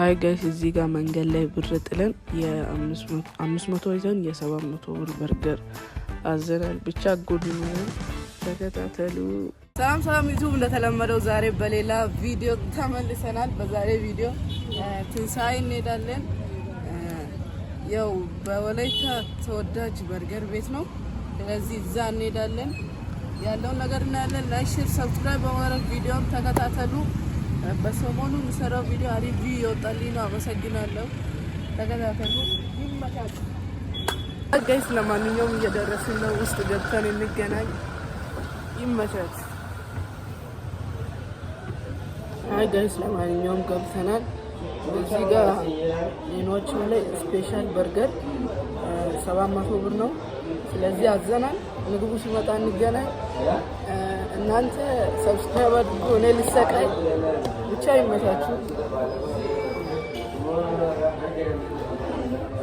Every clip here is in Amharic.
አይ ጋይስ እዚህ ጋር መንገድ ላይ ብር ጥለን የ500 ይዘን የ700 ብር በርገር አዘናል። ብቻ ጎድኑ ተከታተሉ። ሰላም ዩቲዩብ፣ እንደተለመደው ዛሬ በሌላ ቪዲዮ ተመልሰናል። በዛሬ ቪዲዮ ትንሳኤ እንሄዳለን። ያው በወላይታ ተወዳጅ በርገር ቤት ነው። ስለዚህ እዛ እንሄዳለን። ያለውን ነገር እናያለን። ላይክ፣ ሼር፣ ሰብስክራይብ በማድረግ ቪዲዮን ተከታተሉ። በሰሞኑ የምሰራው ቪዲዮ አሪፍ ይወጣልኝ ነው። አመሰግናለሁ። ተከታተሉ። ይመቻል ጋይስ። ለማንኛውም እየደረስን ነው። ውስጥ ገብተን እንገናኝ። ይመቻል። አይ ጋይስ ለማንኛውም ገብተናል። እዚህ ጋር ሜኖችን ላይ ስፔሻል በርገር 700 ብር ነው። ስለዚህ አዘናል። ምግቡ ሲመጣ እንገናኝ። እናንተ ሰብስክራይብ አድርጉ። እኔ ልሰቃይ ብቻ። ይመቻችሁ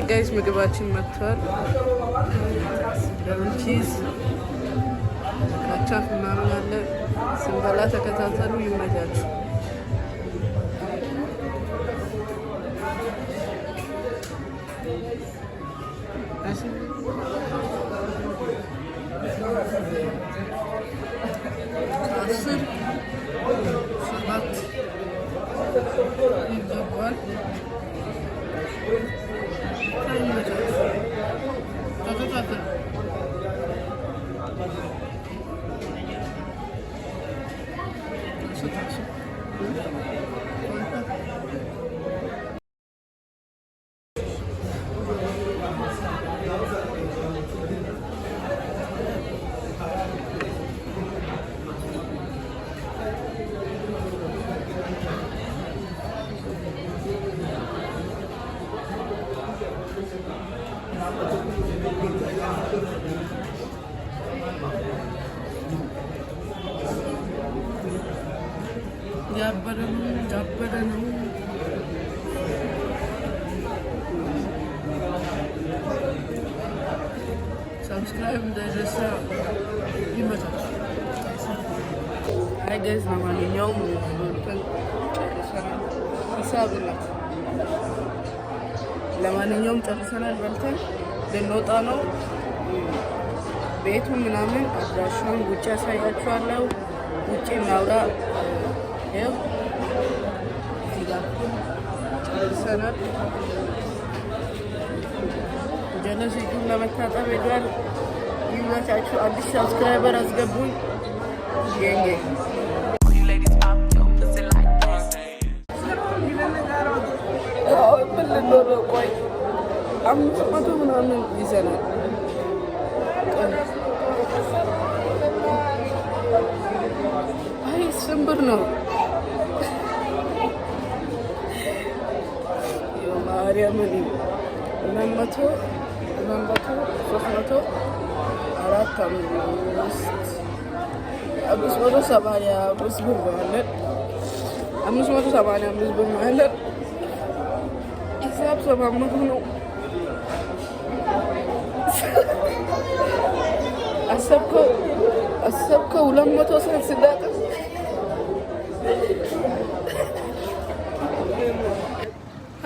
ጋይስ። ምግባችን መጥቷል። ደብል ቺዝ ካቻፕ ምናምን አለ። ስንበላ ተከታተሉ። ይመቻችሁ። ያበደ ነው። ሰብስክራይብ እንዳይረሳ። ይመቻል። አይ ጋይስ ለማንኛውም ሂሳብነት ለማንኛውም ጨርሰናል። በልተን ልንወጣ ነው። ቤቱ ምናምን አድራሻውን ውጭ ያሳያችኋለሁ። ውጭ እናውራ። ይኸው እዚህ ጋር ጨርሰናል። ጀለስ እጁን ለመታጠብ ሄዷል። ይመቻችሁ። አዲስ ሰብስክራይበር አስገቡኝ። ጌንጌ ምን ልንኖረው? ቆይ 500 ምናምን ይዘናል። አይ ስንብር ነው የማርያምን 200 300 4 575 ብር ማለት 585 ብር ማለት ሂሳብ 700 ነው። አሰብከው 200 ሰዓት ስዳቀስ።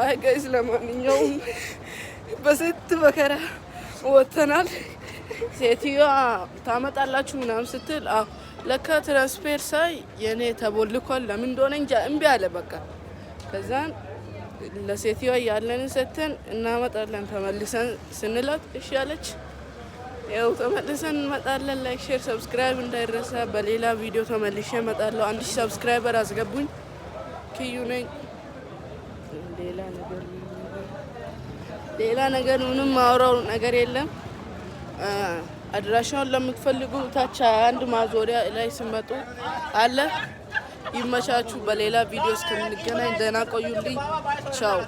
አይ ጋይስ ለማንኛውም በስንት መከራ ወተናል። ሴትዮዋ ታመጣላችሁ ምናምን ስትል ለካ ትራንስፌር ሳይ የኔ ተቦልኳል። ለምን እንደሆነ እንጃ እምቢ አለ በቃ። ከዛን ለሴትዮዋ ያለንን ሰተን እናመጣለን ተመልሰን ስንላት እሺ አለች። ያው ተመልሰን እንመጣለን። ላይክ፣ ሼር፣ ሰብስክራይብ እንዳይረሳ። በሌላ ቪዲዮ ተመልሼ እመጣለሁ። 1000 ሰብስክራይበር አስገቡኝ። ኪዩ ነኝ። ሌላ ነገር ምንም ማውራው ነገር የለም። አድራሻውን ለምትፈልጉ ታች አንድ ማዞሪያ ላይ ስመጡ አለ። ይመቻችሁ። በሌላ ቪዲዮ እስከምንገናኝ ደህና ቆዩልኝ። ቻው።